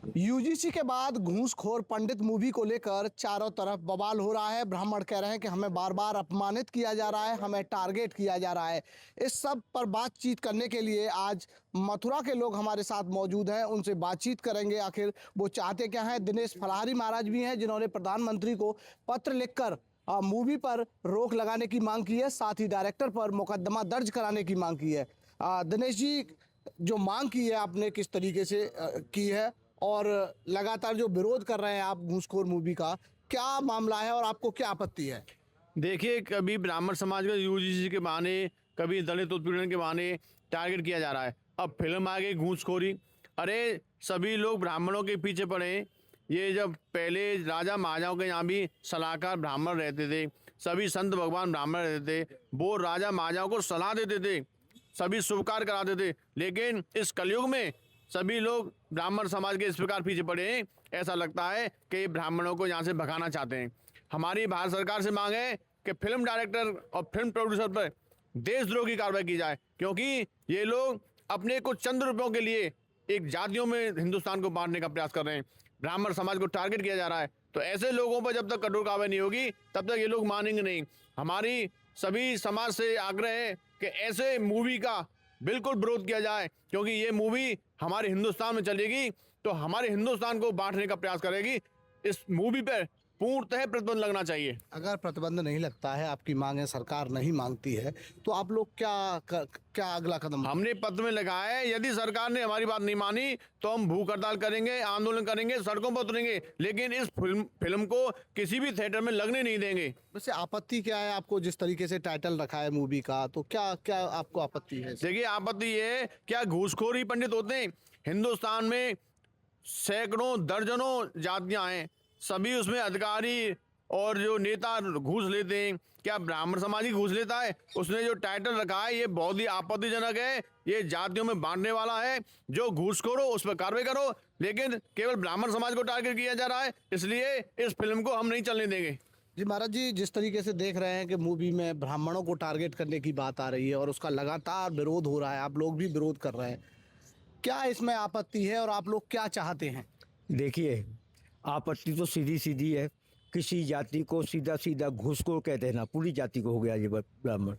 UGC के बाद घूसखोर पंडित movie को लेकर चारों तरफ बवाल हो रहा है। ब्राह्मण कह रहे हैं कि हमें बार बार अपमानित किया जा रहा है, हमें टारगेट किया जा रहा है। इस सब पर बातचीत करने के लिए आज मथुरा के लोग हमारे साथ मौजूद हैं, उनसे बातचीत करेंगे। आखिर वो चाहते क्या हैं। दिनेश फलाहारी महाराज भी हैं जिन्होंने प्रधानमंत्री को पत्र लिखकर मूवी पर रोक लगाने की मांग की है, साथ ही डायरेक्टर पर मुकदमा दर्ज कराने की मांग की है। दिनेश जी, जो मांग की है आपने किस तरीके से की है और लगातार जो विरोध कर रहे हैं आप घूसखोर मूवी का, क्या मामला है और आपको क्या आपत्ति है? देखिए, कभी ब्राह्मण समाज को यूजीसी के बहाने, कभी दलित उत्पीड़न के बहाने टारगेट किया जा रहा है। अब फिल्म आ गई घूसखोरी। अरे, सभी लोग ब्राह्मणों के पीछे पड़े हैं। ये जब पहले राजा महाराजाओं के यहाँ भी सलाहकार ब्राह्मण रहते थे, सभी संत भगवान ब्राह्मण रहते थे, वो राजा महाराजाओं को सलाह देते थे, सभी शुभ कार्य कराते थे। लेकिन इस कलयुग में सभी लोग ब्राह्मण समाज के इस प्रकार पीछे पड़े हैं, ऐसा लगता है कि ब्राह्मणों को यहाँ से भगाना चाहते हैं। हमारी भारत सरकार से मांग है कि फिल्म डायरेक्टर और फिल्म प्रोड्यूसर पर देशद्रोह की कार्रवाई की जाए, क्योंकि ये लोग अपने कुछ चंद रुपयों के लिए एक जातियों में हिंदुस्तान को बांटने का प्रयास कर रहे हैं। ब्राह्मण समाज को टारगेट किया जा रहा है, तो ऐसे लोगों पर जब तक कठोर कार्रवाई नहीं होगी तब तक ये लोग मानेंगे नहीं। हमारी सभी समाज से आग्रह है कि ऐसे मूवी का बिल्कुल विरोध किया जाए, क्योंकि ये मूवी हमारे हिंदुस्तान में चलेगी तो हमारे हिंदुस्तान को बांटने का प्रयास करेगी। इस मूवी पर पूर्णतः प्रतिबंध लगना चाहिए। अगर प्रतिबंध नहीं लगता है, आपकी मांग है, सरकार नहीं मांगती है, तो आप लोग क्या अगला कदम? हमने पत्र में लिखा है, यदि सरकार ने हमारी बात नहीं मानी तो हम भूख हड़ताल करेंगे, आंदोलन करेंगे, सड़कों पर उतरेंगे, लेकिन इस फिल्म को किसी भी थिएटर में लगने नहीं देंगे। वैसे आपत्ति क्या है आपको, जिस तरीके से टाइटल रखा है मूवी का, तो क्या क्या आपको आपत्ति है? देखिए, आपत्ति ये है, क्या घूसखोर ही पंडित होते हैं? हिंदुस्तान में सैकड़ों दर्जनों जातियां हैं, सभी उसमें अधिकारी और जो नेता घूस लेते हैं। क्या ब्राह्मण समाज ही घूस लेता है? उसने जो टाइटल रखा है ये बहुत ही आपत्तिजनक है, ये जातियों में बांटने वाला है। जो घूसखोर हो उस पर कार्रवाई करो, लेकिन केवल ब्राह्मण समाज को टारगेट किया जा रहा है, इसलिए इस फिल्म को हम नहीं चलने देंगे। जी महाराज जी, जिस तरीके से देख रहे हैं कि मूवी में ब्राह्मणों को टारगेट करने की बात आ रही है और उसका लगातार विरोध हो रहा है, आप लोग भी विरोध कर रहे हैं, क्या इसमें आपत्ति है और आप लोग क्या चाहते हैं? देखिए, आपत्ति तो सीधी सीधी है। किसी जाति को सीधा सीधा घूसखोर कह देना, पूरी जाति को हो गया ये ब्राह्मण।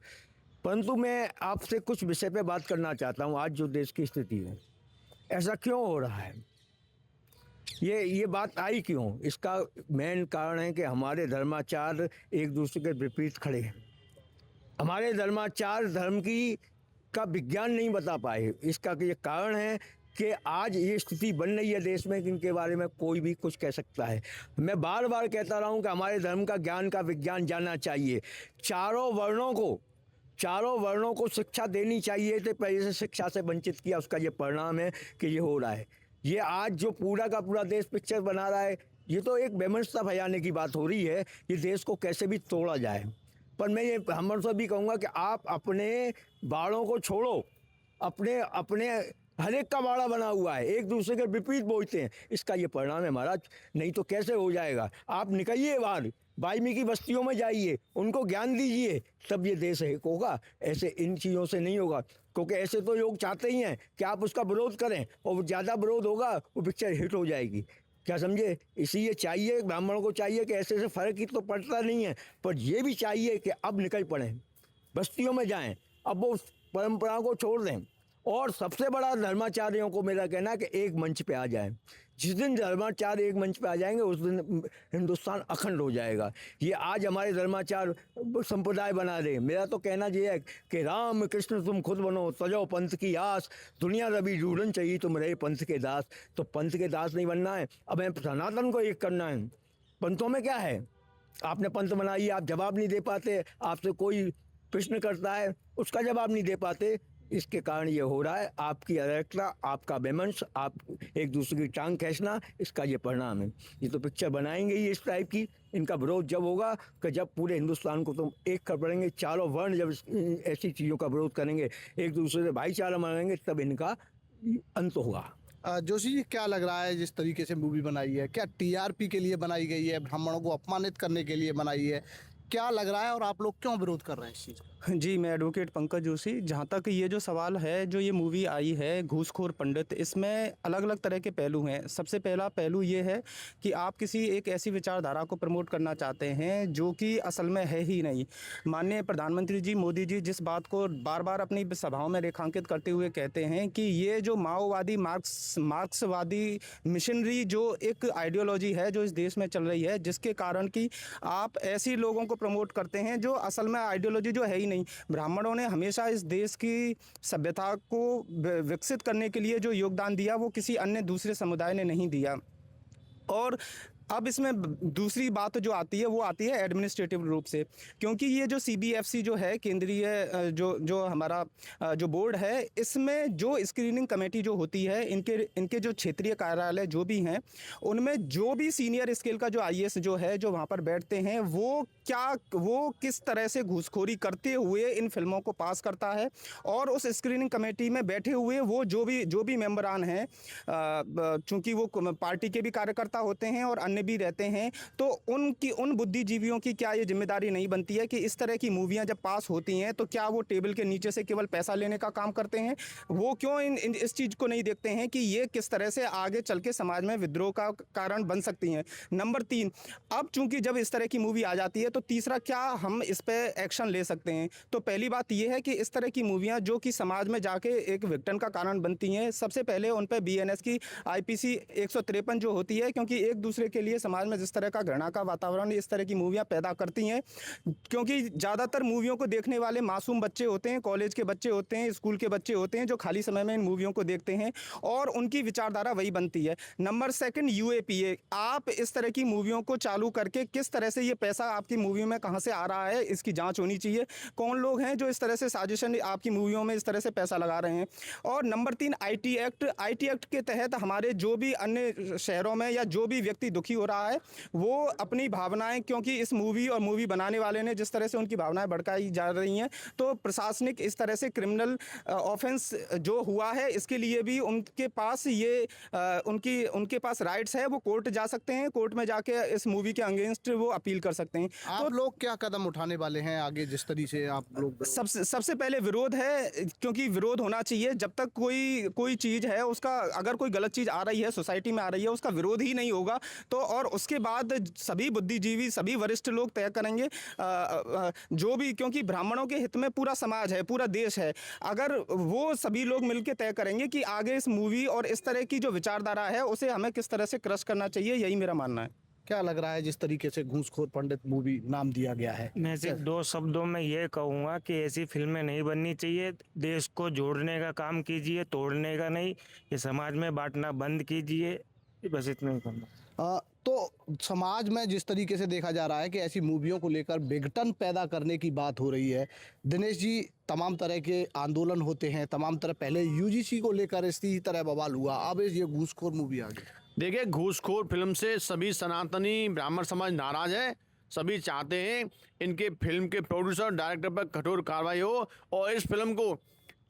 परंतु मैं आपसे कुछ विषय पे बात करना चाहता हूँ। आज जो देश की स्थिति है, ऐसा क्यों हो रहा है, ये बात आई क्यों? इसका मेन कारण है कि हमारे धर्माचार्य एक दूसरे के विपरीत खड़े हैं। हमारे धर्माचार्य धर्म की का विज्ञान नहीं बता पाए। इसका ये कारण है कि आज ये स्थिति बन रही है देश में, इनके बारे में कोई भी कुछ कह सकता है। मैं बार बार कहता रहा हूँ कि हमारे धर्म का ज्ञान का विज्ञान जानना चाहिए। चारों वर्णों को शिक्षा देनी चाहिए, तो पहले से शिक्षा से वंचित किया, उसका ये परिणाम है कि ये हो रहा है। ये आज जो पूरा का पूरा देश पिक्चर बना रहा है, ये तो एक वैमनस्यता फैलाने की बात हो रही है। ये देश को कैसे भी तोड़ा जाए। पर मैं ये हम सब भी कहूँगा कि आप अपने बाड़ों को छोड़ो। अपने हर एक का बाड़ा बना हुआ है, एक दूसरे के विपरीत बोलते हैं, इसका ये परिणाम है महाराज। नहीं तो कैसे हो जाएगा? आप निकलिए बाहर, वाल्मीकि बस्तियों में जाइए, उनको ज्ञान दीजिए, तब ये देश एक होगा। ऐसे इन चीज़ों से नहीं होगा, क्योंकि ऐसे तो लोग चाहते ही हैं कि आप उसका विरोध करें, और ज़्यादा विरोध होगा वो पिक्चर हिट हो जाएगी। क्या समझे? इसीलिए चाहिए, ब्राह्मणों को चाहिए कि ऐसे ऐसे फ़र्क ही तो पड़ता नहीं है, पर ये भी चाहिए कि अब निकल पड़ें, बस्तियों में जाएं, अब वो परंपराओं को छोड़ दें। और सबसे बड़ा धर्माचार्यों को मेरा कहना है कि एक मंच पे आ जाएं। जिस दिन धर्माचार्य एक मंच पे आ जाएंगे, उस दिन हिंदुस्तान अखंड हो जाएगा। ये आज हमारे धर्माचार्य संप्रदाय बना रहे। मेरा तो कहना ये है कि राम कृष्ण तुम खुद बनो, सजो पंथ की आस, दुनिया रवि ढूंढन चाहिए तुम रहे पंथ के दास। तो पंथ के दास नहीं बनना है, अब हमें सनातन को एक करना है। पंथों में क्या है? आपने पंथ बनाई, आप जवाब नहीं दे पाते, आपसे कोई प्रश्न करता है उसका जवाब नहीं दे पाते। इसके कारण ये हो रहा है, आपकी अराजकता, आपका बेमंस, आप एक दूसरे की टांग खींचना, इसका ये परिणाम है। ये तो पिक्चर बनाएंगे ही इस टाइप की। इनका विरोध जब होगा कि जब पूरे हिंदुस्तान को तुम एक कर पड़ेंगे, चारों वर्ण जब ऐसी चीज़ों का विरोध करेंगे, एक दूसरे से भाईचारा मानेंगे, तब इनका अंत होगा। जोशी जी, क्या लग रहा है जिस तरीके से मूवी बनाई है, क्या टीआरपी के लिए बनाई गई है, ब्राह्मणों को अपमानित करने के लिए बनाई है? क्या लग रहा है और आप लोग क्यों विरोध कर रहे हैं इस चीज़ का? जी, मैं एडवोकेट पंकज जोशी। जहाँ तक ये जो सवाल है, जो ये मूवी आई है घूसखोर पंडित, इसमें अलग-अलग तरह के पहलू हैं। सबसे पहला पहलू ये है कि आप किसी एक ऐसी विचारधारा को प्रमोट करना चाहते हैं जो कि असल में है ही नहीं। माननीय प्रधानमंत्री जी मोदी जी जिस बात को बार-बार अपनी सभाओं में रेखांकित करते हुए कहते हैं कि ये जो माओवादी मार्क्सवादी मिशनरी जो एक आइडियोलॉजी है जो इस देश में चल रही है, जिसके कारण कि आप ऐसे लोगों को प्रमोट करते हैं जो असल में आइडियोलॉजी जो है ही नहीं। ब्राह्मणों ने हमेशा इस देश की सभ्यता को विकसित करने के लिए जो योगदान दिया वो किसी अन्य दूसरे समुदाय ने नहीं दिया। और अब इसमें दूसरी बात जो आती है वो आती है एडमिनिस्ट्रेटिव रूप से, क्योंकि ये जो CBFC जो है केंद्रीय जो हमारा जो बोर्ड है, इसमें जो स्क्रीनिंग कमेटी जो होती है, इनके जो क्षेत्रीय कार्यालय जो भी हैं, उनमें जो भी सीनियर स्केल का जो IAS जो है जो वहाँ पर बैठते हैं, वो किस तरह से घूसखोरी करते हुए इन फिल्मों को पास करता है। और उस स्क्रीनिंग कमेटी में बैठे हुए वो जो भी मेंबरान हैं, चूँकि वो पार्टी के भी कार्यकर्ता होते हैं और अन्य भी रहते हैं, तो उन बुद्धिजीवियों की क्या ये जिम्मेदारी नहीं बनती है कि इस तरह की मूवियां जब पास होती हैं तो क्या वो टेबल के नीचे से केवल पैसा लेने का काम करते हैं? वो क्यों इस चीज़ को नहीं देखते हैं कि ये किस तरह से आगे चल के समाज में विद्रोह का कारण बन सकती हैं? नंबर 3, अब चूंकि जब इस तरह की मूवी आ जाती है तो तीसरा क्या हम इस पर एक्शन ले सकते हैं? तो पहली बात यह है कि इस तरह की मूवियाँ जो कि समाज में जाके एक विघटन का कारण बनती हैं, सबसे पहले उन पर BNS की IPC 153 जो होती है, क्योंकि एक दूसरे के लिए समाज में जिस तरह का घृणा का वातावरण इस तरह की मूवियाँ पैदा करती हैं, क्योंकि ज़्यादातर मूवियों को देखने वाले मासूम बच्चे होते हैं, कॉलेज के बच्चे होते हैं, स्कूल के बच्चे होते हैं, जो खाली समय में इन मूवियों को देखते हैं और उनकी विचारधारा वही बनती है। नंबर 2 UAPA, आप इस तरह की मूवियों को चालू करके किस तरह से ये पैसा आपकी मूवियों में कहाँ से आ रहा है, इसकी जाँच होनी चाहिए। कौन लोग हैं जो इस तरह से साजिशन आपकी मूवियों में इस तरह से पैसा लगा रहे हैं। और नंबर 3 IT एक्ट के तहत हमारे जो भी अन्य शहरों में या जो भी व्यक्ति दुखी हो रहा है, वो अपनी भावनाएं, क्योंकि इस मूवी और मूवी बनाने वाले ने जिस तरह से उनकी भावनाएं भड़काई जा रही हैं, तो प्रशासनिक इस तरह से क्रिमिनल ऑफेंस जो हुआ है, इसके लिए भी उनके पास उनके पास राइट्स है। वो कोर्ट जा सकते हैं, कोर्ट में जाके इस मूवी के अगेंस्ट वो अपील कर सकते हैं। आप लोग क्या कदम उठाने वाले हैं आगे, जिस तरीके से आप लोग? सबसे पहले विरोध है, क्योंकि विरोध होना चाहिए। जब तक कोई चीज़ है उसका, अगर कोई गलत चीज़ आ रही है, सोसाइटी में आ रही है, उसका विरोध ही नहीं होगा तो, और उसके बाद सभी बुद्धिजीवी, सभी वरिष्ठ लोग तय करेंगे जो भी, क्योंकि ब्राह्मणों के हित में पूरा समाज है, पूरा देश है। अगर वो सभी लोग मिलकर तय करेंगे कि आगे इस मूवी और इस तरह की जो विचारधारा है उसे हमें किस तरह से क्रश करना चाहिए, यही मेरा मानना है। क्या लग रहा है जिस तरीके से घूसखोर पंडित मूवी नाम दिया गया है? मैं सिर्फ 2 शब्दों में ये कहूँगा कि ऐसी फिल्में नहीं बननी चाहिए। देश को जोड़ने का काम कीजिए, तोड़ने का नहीं। ये समाज में बांटना बंद कीजिए, बस इतना ही कहूँगा। तो समाज में जिस तरीके से देखा जा रहा है कि ऐसी मूवियों को लेकर विघटन पैदा करने की बात हो रही है, दिनेश जी, तमाम तरह के आंदोलन होते हैं, तमाम तरह, पहले UGC को लेकर इसी तरह बवाल हुआ, अब ये घूसखोर मूवी आ गई। देखिए, घूसखोर फिल्म से सभी सनातनी ब्राह्मण समाज नाराज है। सभी चाहते हैं इनके फिल्म के प्रोड्यूसर, डायरेक्टर पर कठोर कार्रवाई हो और इस फिल्म को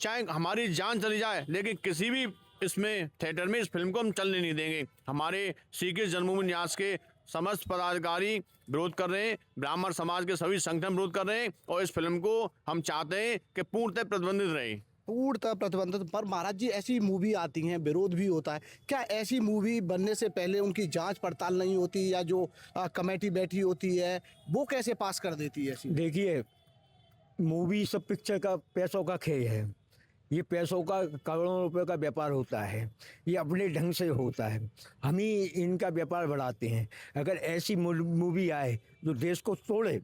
चाहे हमारी जान चली जाए, लेकिन किसी भी इसमें थिएटर में इस फिल्म को हम चलने नहीं देंगे। हमारे श्री कृष्ण जन्मभूमि न्यास के समस्त पदाधिकारी विरोध कर रहे हैं, ब्राह्मण समाज के सभी संगठन विरोध कर रहे हैं और इस फिल्म को हम चाहते हैं कि पूर्णतः प्रतिबंधित रहे। पूर्णतः प्रतिबंधित। पर महाराज जी, ऐसी मूवी आती हैं, विरोध भी होता है, क्या ऐसी मूवी बनने से पहले उनकी जांच पड़ताल नहीं होती, या जो कमेटी बैठी होती है वो कैसे पास कर देती है ऐसी? देखिए, मूवी सब पिक्चर का पैसों का खेल है। ये पैसों का करोड़ों रुपए का व्यापार होता है, ये अपने ढंग से होता है, हम ही इनका व्यापार बढ़ाते हैं। अगर ऐसी मूवी आए जो देश को तोड़े,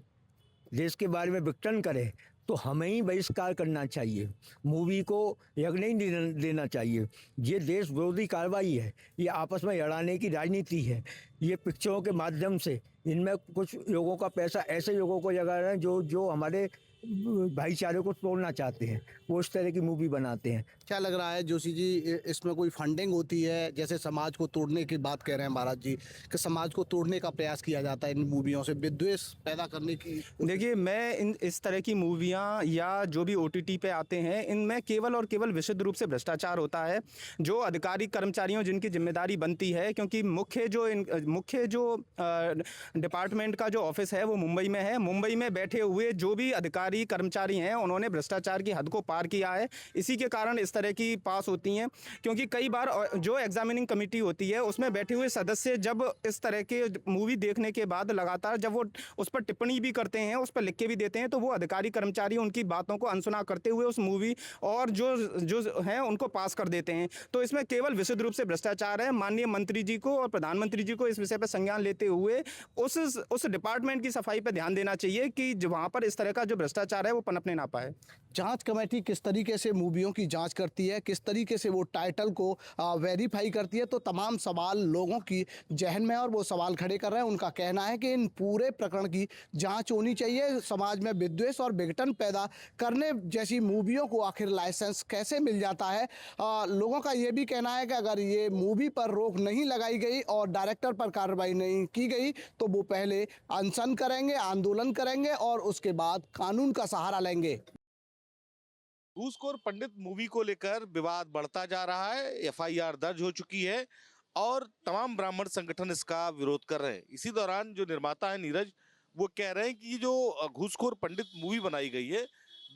देश के बारे में विघटन करे, तो हमें ही बहिष्कार करना चाहिए, मूवी को यज्ञ नहीं देना चाहिए। ये देश विरोधी कार्रवाई है, ये आपस में लड़ाने की राजनीति है। ये पिक्चरों के माध्यम से इनमें कुछ लोगों का पैसा ऐसे लोगों को लगा रहे हैं जो हमारे भाईचारे को तोड़ना चाहते हैं, वो इस तरह की मूवी बनाते हैं। क्या लग रहा है जोशी जी, इसमें कोई फंडिंग होती है? जैसे समाज को तोड़ने की बात कह रहे हैं महाराज जी कि समाज को तोड़ने का प्रयास किया जाता है इन मूवियों से, विद्वेष पैदा करने की। देखिए, मैं इस तरह की मूवियाँ या जो भी OTT पे आते हैं, इनमें केवल और केवल विशुद्ध रूप से भ्रष्टाचार होता है। जो अधिकारी कर्मचारियों जिनकी जिम्मेदारी बनती है, क्योंकि मुख्य जो डिपार्टमेंट का जो ऑफिस है वो मुंबई में है। मुंबई में बैठे हुए जो भी अधिकारी कर्मचारी हैं, उन्होंने भ्रष्टाचार की हद को पार किया है। इसी के कारण इस तरह की पास होती हैं, क्योंकि कई बार जो एग्जामिनिंग कमेटी होती है उसमें बैठे हुए सदस्य जब इस तरह के मूवी देखने के बाद लगातार जब वो उस पर टिप्पणी भी करते हैं, उस पर लिख के भी देते हैं, तो वो अधिकारी कर्मचारी उनकी बातों को अनसुना करते हुए उस मूवी और जो हैं उनको पास कर देते हैं। तो इसमें केवल विशुद्ध रूप से भ्रष्टाचार है। माननीय मंत्री जी को और प्रधानमंत्री जी को इस विषय पर संज्ञान लेते हुए उस डिपार्टमेंट की सफाई पर ध्यान देना चाहिए कि वहाँ पर इस तरह का जो भ्रष्टाचार है वो पनपने ना पाए। जांच कमेटी किस तरीके से मूवियों की जांच करती है, किस तरीके से वो टाइटल को वेरीफाई करती है, तो तमाम सवाल लोगों की जहन में और वो सवाल खड़े कर रहे हैं। उनका कहना है कि इन पूरे प्रकरण की जांच होनी चाहिए। समाज में विद्वेष और विघटन पैदा करने जैसी मूवियों को आखिर लाइसेंस कैसे मिल जाता है? लोगों का ये भी कहना है कि अगर ये मूवी पर रोक नहीं लगाई गई और डायरेक्टर पर कार्रवाई नहीं की गई तो वो पहले अनशन करेंगे, आंदोलन करेंगे और उसके बाद कानून का सहारा लेंगे। घूसखोर पंडित मूवी को लेकर विवाद बढ़ता जा रहा है। FIR दर्ज हो चुकी है और तमाम ब्राह्मण संगठन इसका विरोध कर रहे हैं। इसी दौरान जो निर्माता है नीरज, वो कह रहे हैं कि ये जो घूसखोर पंडित मूवी बनाई गई है,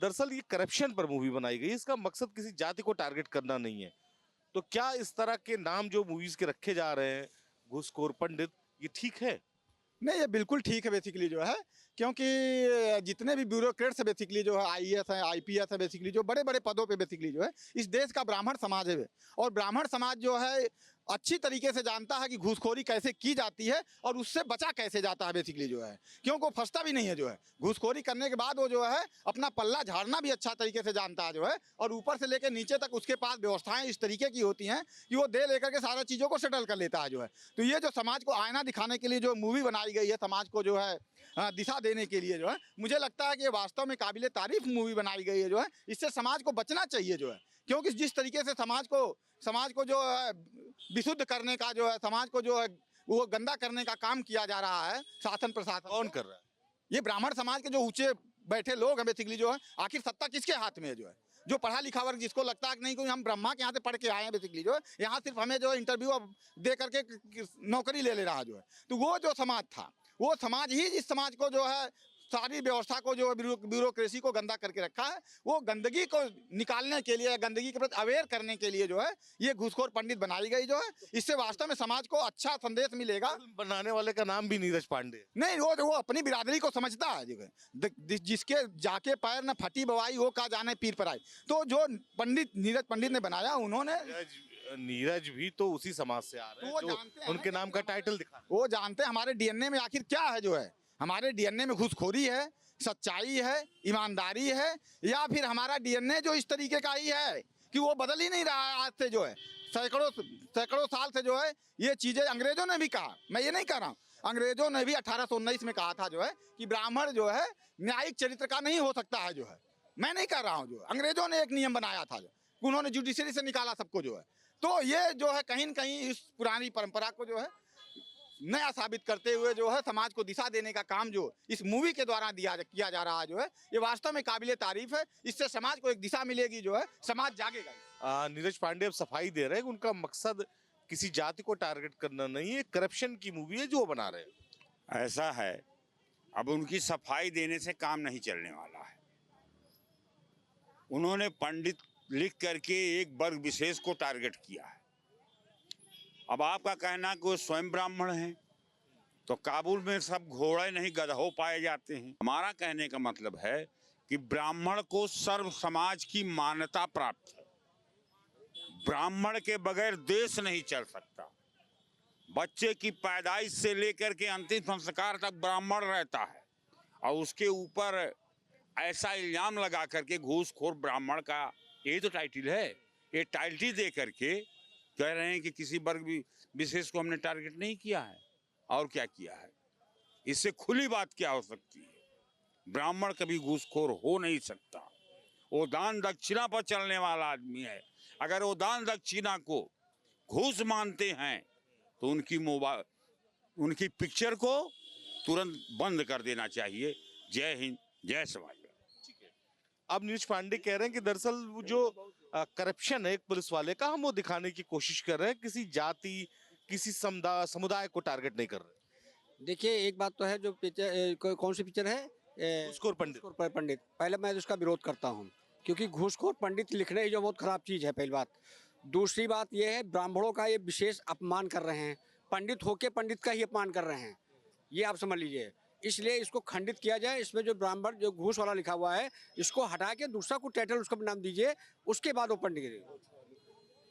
दरअसल ये करप्शन पर मूवी बनाई गई है। इसका मकसद किसी जाति को टारगेट करना नहीं है। तो क्या इस तरह के नाम जो मूवीज के रखे जा रहे हैं, घूसखोर पंडित, ये ठीक है? नहीं, ये बिल्कुल ठीक है बेसिकली जो है, क्योंकि जितने भी ब्यूरोक्रेट्स बेसिकली जो है, IAS है, IPS है, बेसिकली जो बड़े बड़े पदों पे बेसिकली जो है इस देश का ब्राह्मण समाज है। और ब्राह्मण समाज जो है अच्छी तरीके से जानता है कि घूसखोरी कैसे की जाती है और उससे बचा कैसे जाता है बेसिकली जो है, क्योंकि वो फंसता भी नहीं है जो है। घूसखोरी करने के बाद वो जो है अपना पल्ला झाड़ना भी अच्छा तरीके से जानता है जो है, और ऊपर से लेकर नीचे तक उसके पास व्यवस्थाएं इस तरीके की होती हैं कि वो दे लेकर के सारा चीज़ों को सेटल कर लेता है जो है। तो ये जो समाज को आईना दिखाने के लिए जो मूवी बनाई गई है, समाज को जो है दिशा देने के लिए जो है, मुझे लगता है कि ये वास्तव में काबिले तारीफ मूवी बनाई गई है जो है। इससे समाज को बचना चाहिए जो है, क्योंकि जिस तरीके से समाज को जो है विशुद्ध करने का जो है, समाज को जो है वो गंदा करने का काम किया जा रहा है शासन प्रशासन। कौन कर रहा है? ये ब्राह्मण समाज के जो ऊंचे बैठे लोग हैं बेसिकली जो है। आखिर सत्ता किसके हाथ में है जो है? जो पढ़ा लिखा वर्ग, जिसको लगता है कि नहीं कोई हम ब्रह्मा के यहाँ से पढ़ के आए हैं बेसिकली जो है, यहाँ सिर्फ हमें जो इंटरव्यू दे करके नौकरी ले रहा जो है। तो वो जो समाज था, वो समाज ही इस समाज को जो है सारी व्यवस्था को जो है ब्यूरोक्रेसी को गंदा करके रखा है। वो गंदगी को निकालने के लिए, गंदगी के प्रति अवेयर करने के लिए जो है ये घूसखोर पंडित बनाई गई जो है। इससे वास्तव में समाज को अच्छा संदेश मिलेगा। बनाने वाले का नाम भी नीरज पांडे है। नहीं, वो अपनी बिरादरी को समझता है जो है। जिसके जाके पैर न फटी बवाई वो का जाने पीर पर आई। तो जो नीरज पंडित ने बनाया, उन्होंने नीरज भी तो उसी समाज से आ रहे हैं, जो उनके नाम का टाइटल दिखा। वो जानते हैं हमारे DNA में आखिर क्या है जो है। हमारे DNA में घूसखोरी है, सच्चाई है, ईमानदारी है, या फिर हमारा DNA जो इस तरीके का ही है कि वो बदल ही नहीं रहा है आज से जो है। सैकड़ों साल से जो है ये चीज़ें अंग्रेजों ने भी कहा, मैं ये नहीं कह रहा हूँ, अंग्रेजों ने भी 1819 में कहा था जो है कि ब्राह्मण जो है न्यायिक चरित्र का नहीं हो सकता है जो है। मैं नहीं कर रहा हूँ जो अंग्रेजों ने एक नियम बनाया था जो उन्होंने जुडिशरी से निकाला सबको जो है। तो ये जो है कहीं न कहीं इस पुरानी परंपरा को जो है नया साबित करते हुए जो है समाज को दिशा देने का काम जो इस मूवी के द्वारा किया जा रहा है जो है, ये वास्तव में काबिले तारीफ है। इससे समाज को एक दिशा मिलेगी जो है, समाज जागेगा। नीरज पांडे अब सफाई दे रहे हैं, उनका मकसद किसी जाति को टारगेट करना नहीं है, करप्शन की मूवी है जो बना रहे हैं। ऐसा है, अब उनकी सफाई देने से काम नहीं चलने वाला है। उन्होंने पंडित लिख करके एक वर्ग विशेष को टारगेट किया है। अब आपका कहना कि वो स्वयं ब्राह्मण हैं, तो काबुल में सब घोड़े नहीं गधों पाए जाते हैं। हमारा कहने का मतलब है कि ब्राह्मण को सर्व समाज की मान्यता प्राप्त है। ब्राह्मण के बगैर देश नहीं चल सकता। बच्चे की पैदाइश से लेकर के अंतिम संस्कार तक ब्राह्मण रहता है, और उसके ऊपर ऐसा इल्जाम लगा करके घूसखोर ब्राह्मण का ये तो टाइटल है। ये टाइटल दे करके कह रहे हैं कि किसी वर्ग विशेष को हमने टारगेट नहीं किया है। और क्या किया है? इससे खुली बात क्या हो सकती है? ब्राह्मण कभी घूसखोर हो नहीं सकता। वो दान दक्षिणा पर चलने वाला आदमी है। अगर वो दान दक्षिणा को घूस मानते हैं तो उनकी पिक्चर को तुरंत बंद कर देना चाहिए। जय हिंद, जय समाज। अब नीरज पांडे कह रहे हैं कि दरअसल वो जो करप्शन है एक पुलिस वाले का, हम वो दिखाने की कोशिश कर रहे हैं, किसी जाति किसी समुदाय को टारगेट नहीं कर रहे। देखिए, एक बात तो है, जो पिक्चर कौन सी पिक्चर है, घूसखोर पंडित। घूसखोर पंडित, पहले मैं उसका विरोध करता हूँ, क्योंकि घूसखोर पंडित लिखने ही जो बहुत खराब चीज़ है, पहली बात। दूसरी बात ये है, ब्राह्मणों का ये विशेष अपमान कर रहे हैं, पंडित होके पंडित का ही अपमान कर रहे हैं, ये आप समझ लीजिए। इसलिए इसको खंडित किया जाए। इसमें जो ब्राह्मण जो घूस वाला लिखा हुआ है, इसको हटा के दूसरा को टाइटल उसका नाम दीजिए, उसके बाद वो पंडित,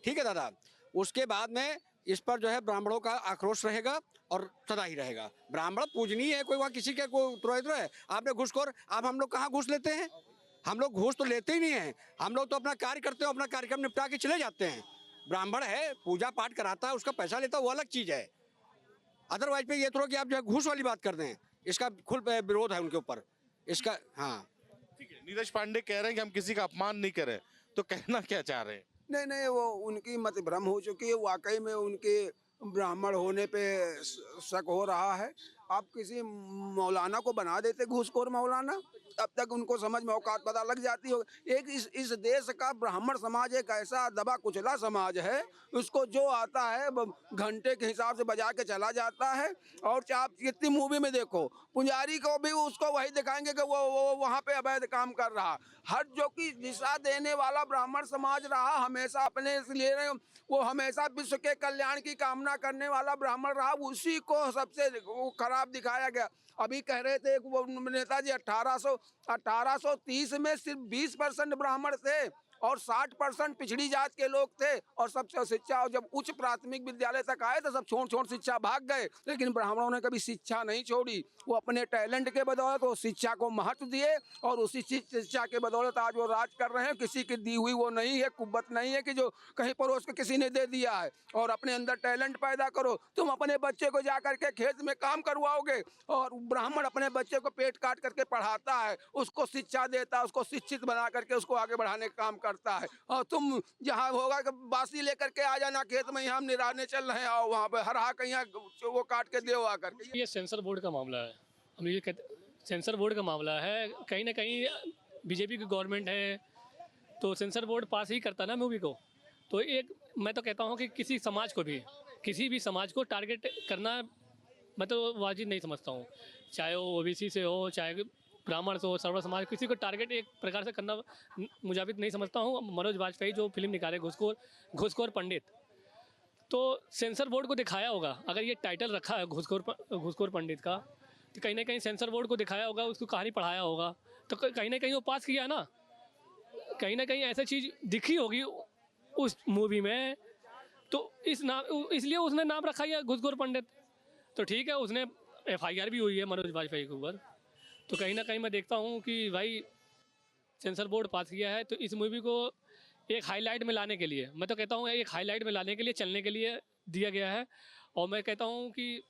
ठीक है दादा। उसके बाद में इस पर जो है ब्राह्मणों का आक्रोश रहेगा और सदा ही रहेगा। ब्राह्मण पूजनीय है, कोई वहाँ किसी का कोई उत्तरदायित्व है? आपने घूसखोर, अब हम लोग कहाँ घूस लेते हैं? हम लोग घूस तो लेते ही नहीं हैं। हम लोग तो अपना कार्य करते हो, अपना कार्यक्रम निपटा के चले जाते हैं। ब्राह्मण है, पूजा पाठ कराता है, उसका पैसा लेता है, वो अलग चीज़ है। अदरवाइज पे ये तो कि आप जो है घूस वाली बात कर दें, इसका खुल विरोध है उनके ऊपर इसका। हाँ ठीक है, नीरज पांडे कह रहे हैं कि हम किसी का अपमान नहीं करें, तो कहना क्या चाह रहे हैं? नहीं, वो उनकी मत भ्रम हो चुकी है। वाकई में उनके ब्राह्मण होने पे शक हो रहा है। आप किसी मौलाना को बना देते घूसखोर मौलाना, तब तक उनको समझ में औकात पता लग जाती हो। एक इस देश का ब्राह्मण समाज एक ऐसा दबा कुचला समाज है, उसको जो आता है घंटे के हिसाब से बजा के चला जाता है। और आप कितनी मूवी में देखो, पुजारी को भी उसको वही दिखाएंगे कि वो वहाँ पे अवैध काम कर रहा। हर जो कि दिशा देने वाला ब्राह्मण समाज रहा हमेशा, अपने इसलिए वो हमेशा विश्व के कल्याण की कामना करने वाला ब्राह्मण रहा, उसी को सबसे खराब दिखाया गया। अभी कह रहे थे वो नेताजी 1830 में सिर्फ 20% ब्राह्मण थे और 60% पिछड़ी जात के लोग थे, और सबसे शिक्षा, और जब उच्च प्राथमिक विद्यालय तक आए तो सब छोड़ शिक्षा भाग गए। लेकिन ब्राह्मणों ने कभी शिक्षा नहीं छोड़ी। वो अपने टैलेंट के बदौलत वो शिक्षा को महत्व दिए, और उसी शिक्षा के बदौलत आज वो राज कर रहे हैं। किसी की दी हुई वो नहीं है, कुब्बत नहीं है कि जो कहीं परोस के किसी ने दे दिया है। और अपने अंदर टैलेंट पैदा करो। तुम अपने बच्चे को जा करके खेत में काम करवाओगे, और ब्राह्मण अपने बच्चे को पेट काट करके पढ़ाता है, उसको शिक्षा देता है, उसको शिक्षित बना करके उसको आगे बढ़ाने का काम करता है। और तुम जहाँ होगा कि बासी लेकर के आ जाना खेत में, हम निराने चल रहे हैं, और वहाँ पे हर कहीं वो काट के दे आकर के। ये सेंसर बोर्ड का मामला है। हम ये कहते, सेंसर बोर्ड का मामला है। कहीं ना कहीं बीजेपी की गवर्नमेंट है, तो सेंसर बोर्ड पास ही करता ना मूवी को। तो एक मैं तो कहता हूँ कि किसी समाज को भी, किसी भी समाज को टारगेट करना मैं तो वाजिब नहीं समझता हूँ। चाहे वो ओबीसी से हो, चाहे ब्राह्मण से हो, सर्व समाज, किसी को टारगेट एक प्रकार से करना मुजाबित नहीं समझता हूँ। मनोज वाजपेयी जो फिल्म निकाले घूसखोर पंडित, तो सेंसर बोर्ड को दिखाया होगा। अगर ये टाइटल रखा है घूसखोर पंडित का, तो कहीं ना कहीं सेंसर बोर्ड को दिखाया होगा, उसको कहानी पढ़ाया होगा, तो कहीं ना कहीं वो पास किया ना। कहीं ना कहीं ऐसा चीज़ दिखी होगी उस मूवी में, तो इसलिए उसने नाम रखा है घूसखोर पंडित। तो ठीक है, उसने FIR भी हुई है मनोज वाजपेयी के ऊपर। तो कहीं ना कहीं मैं देखता हूँ कि भाई सेंसर बोर्ड पास किया है, तो इस मूवी को एक हाईलाइट में लाने के लिए, मैं तो कहता हूँ एक हाईलाइट में लाने के लिए, चलने के लिए दिया गया है। और मैं कहता हूँ कि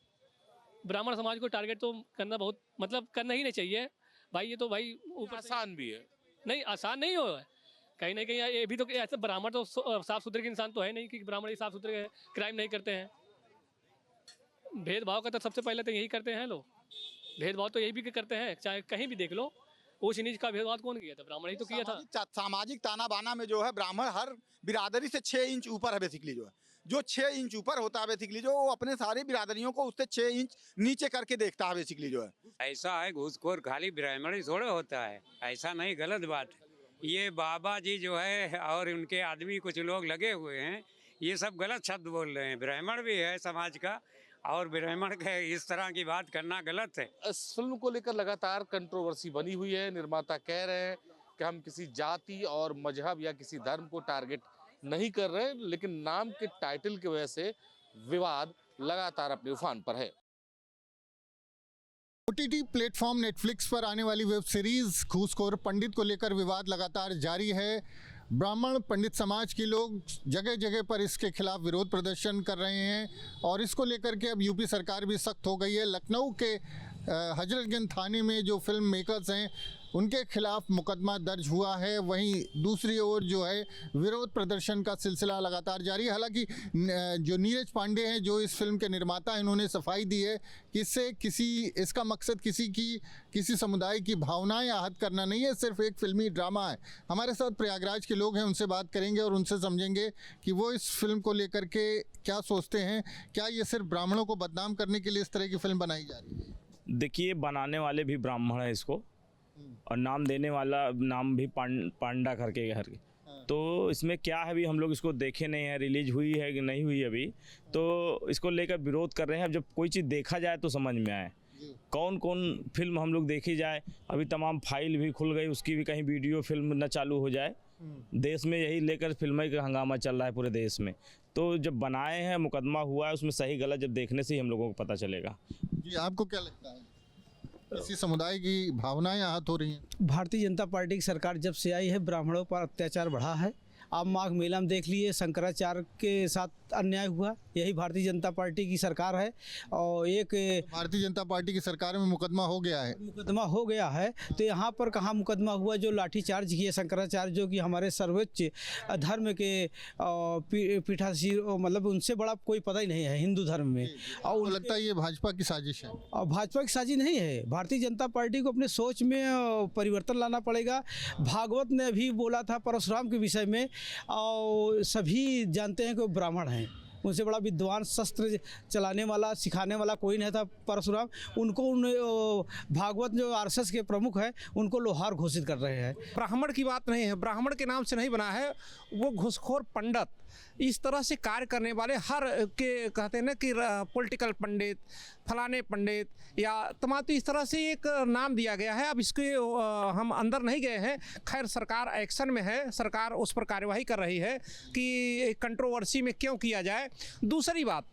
ब्राह्मण समाज को टारगेट तो करना बहुत, मतलब करना ही नहीं चाहिए भाई। ये तो भाई ऊपर आसान भी है। नहीं, आसान नहीं हो। कहीं ना कहीं ये भी तो ऐसे ब्राह्मण तो साफ सुथरे के इंसान तो है नहीं कि ब्राह्मण ही साफ सुथरे क्राइम नहीं करते हैं। भेदभाव का तो सबसे पहले तो यही करते हैं लोग। भेदभाव तो यही भी करते हैं, चाहे कहीं भी देख लो। ऊंच नीच का भेदभाव कौन किया था? ब्राह्मण ही तो किया था। सामाजिक ताना बाना में जो है ब्राह्मण हर बिरादरी से 6 इंच ऊपर है बेसिकली। जो है जो 6 इंच ऊपर होता है बेसिकली, जो वो अपने सारी बिरादरियों को उससे 6 इंच नीचे करके देखता है बेसिकली। जो है ऐसा है, घूसखोर खाली ब्राह्मण ही थोड़े होता है, ऐसा नहीं, गलत बात है। ये बाबा जी जो है और उनके आदमी कुछ लोग लगे हुए हैं, ये सब गलत शब्द बोल रहे हैं। ब्राह्मण भी है समाज का, और ब्राह्मण के इस तरह की बात करना गलत है। इस फिल्म को लेकर लगातार कंट्रोवर्सी बनी हुई है। निर्माता कह रहे हैं कि हम किसी जाति और मजहब या किसी धर्म को टारगेट नहीं कर रहे, लेकिन नाम के टाइटल की वजह से विवाद लगातार अपने उफान पर है। OTT प्लेटफॉर्म नेटफ्लिक्स पर आने वाली वेब सीरीज घूसखोर पंडित को लेकर विवाद लगातार जारी है। ब्राह्मण पंडित समाज के लोग जगह जगह पर इसके खिलाफ विरोध प्रदर्शन कर रहे हैं, और इसको लेकर के अब यूपी सरकार भी सख्त हो गई है। लखनऊ के हजरतगंज थाने में जो फिल्म मेकर्स हैं उनके खिलाफ मुकदमा दर्ज हुआ है। वहीं दूसरी ओर जो है विरोध प्रदर्शन का सिलसिला लगातार जारी है। हालांकि जो नीरज पांडे हैं जो इस फिल्म के निर्माता हैं, इन्होंने सफाई दी है कि इसका मकसद किसी समुदाय की भावनाएं आहत करना नहीं है, सिर्फ एक फिल्मी ड्रामा है। हमारे साथ प्रयागराज के लोग हैं, उनसे बात करेंगे और उनसे समझेंगे कि वो इस फिल्म को लेकर के क्या सोचते हैं। क्या ये सिर्फ ब्राह्मणों को बदनाम करने के लिए इस तरह की फिल्म बनाई जा रही है? देखिए, बनाने वाले भी ब्राह्मण है इसको, और नाम देने वाला नाम भी पांडा करके घर के। तो इसमें क्या है, अभी हम लोग इसको देखे नहीं है, रिलीज हुई है कि नहीं हुई अभी, तो इसको लेकर विरोध कर रहे हैं। अब जब कोई चीज़ देखा जाए तो समझ में आए कौन कौन फिल्म हम लोग देखी जाए। अभी तमाम फाइल भी खुल गई, उसकी भी कहीं वीडियो फिल्म न चालू हो जाए। देश में यही लेकर फिल्में का हंगामा चल रहा है पूरे देश में। तो जब बनाए हैं, मुकदमा हुआ है, उसमें सही गलत जब देखने से ही हम लोगों को पता चलेगा। जी, आपको क्या लगता है, किसी समुदाय की भावनाएं आहत हो रही हैं? भारतीय जनता पार्टी की सरकार जब से आई है, ब्राह्मणों पर अत्याचार बढ़ा है। आप माघ मेला में देख लिए, शंकराचार्य के साथ अन्याय हुआ। यही भारतीय जनता पार्टी की सरकार है। और एक भारतीय जनता पार्टी की सरकार में मुकदमा हो गया है, तो यहाँ पर कहाँ मुकदमा हुआ? जो लाठीचार्ज किए शंकराचार्य, जो कि हमारे सर्वोच्च धर्म के पीठासीन, मतलब उनसे बड़ा कोई पता ही नहीं है हिंदू धर्म में। और लगता है ये भाजपा की साजिश है? और भाजपा की साजिश नहीं है। भारतीय जनता पार्टी को अपने सोच में परिवर्तन लाना पड़ेगा। भागवत ने भी बोला था परशुराम के विषय में, और सभी जानते हैं कि वो ब्राह्मण हैं। उनसे बड़ा विद्वान, शस्त्र चलाने वाला, सिखाने वाला कोई नहीं था परशुराम। उनको भागवत जो आरएसएस के प्रमुख हैं, उनको लोहार घोषित कर रहे हैं। ब्राह्मण की बात नहीं है, ब्राह्मण के नाम से नहीं बना है, वो घूसखोर पंडित, इस तरह से कार्य करने वाले हर के कहते हैं ना कि पॉलिटिकल पंडित, फलाने पंडित या तमाम, तो इस तरह से एक नाम दिया गया है। अब इसके हम अंदर नहीं गए हैं। खैर, सरकार एक्शन में है, सरकार उस पर कार्यवाही कर रही है कि कंट्रोवर्सी में क्यों किया जाए। दूसरी बात,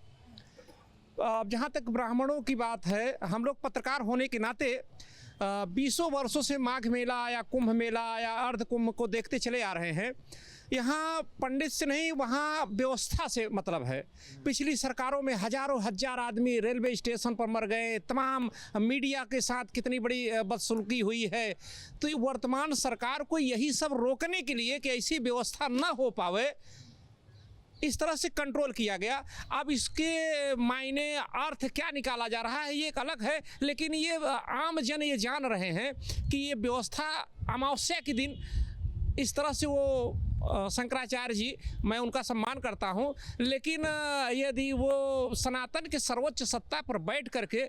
जहाँ तक ब्राह्मणों की बात है, हम लोग पत्रकार होने के नाते 20 वर्षों से माघ मेला या कुंभ मेला या अर्ध कुंभ को देखते चले आ रहे हैं। यहाँ पंडित से नहीं, वहाँ व्यवस्था से मतलब है। पिछली सरकारों में हजार आदमी रेलवे स्टेशन पर मर गए, तमाम मीडिया के साथ कितनी बड़ी बदसलूकी हुई है। तो वर्तमान सरकार को यही सब रोकने के लिए कि ऐसी व्यवस्था ना हो पावे, इस तरह से कंट्रोल किया गया। अब इसके मायने अर्थ क्या निकाला जा रहा है ये एक अलग है, लेकिन ये आम जन ये जान रहे हैं कि ये व्यवस्था अमावस्या के दिन इस तरह से वो शंकराचार्य जी, मैं उनका सम्मान करता हूं, लेकिन यदि वो सनातन के सर्वोच्च सत्ता पर बैठ करके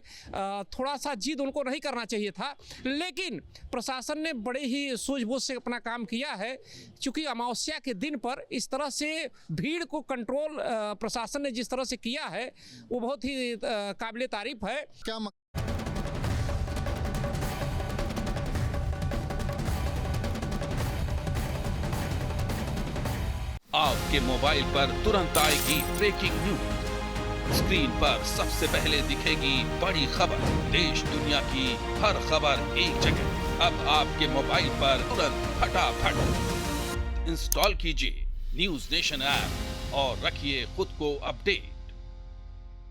थोड़ा सा जिद उनको नहीं करना चाहिए था। लेकिन प्रशासन ने बड़े ही सूझबूझ से अपना काम किया है। चूँकि अमावस्या के दिन पर इस तरह से भीड़ को कंट्रोल प्रशासन ने जिस तरह से किया है, वो बहुत ही काबिले तारीफ है। क्या आपके मोबाइल पर तुरंत आएगी ब्रेकिंग न्यूज। स्क्रीन पर सबसे पहले दिखेगी बड़ी खबर, देश दुनिया की हर खबर एक जगह। अब आपके मोबाइल पर तुरंत फटाफट इंस्टॉल कीजिए न्यूज नेशन ऐप और रखिए खुद को अपडेट।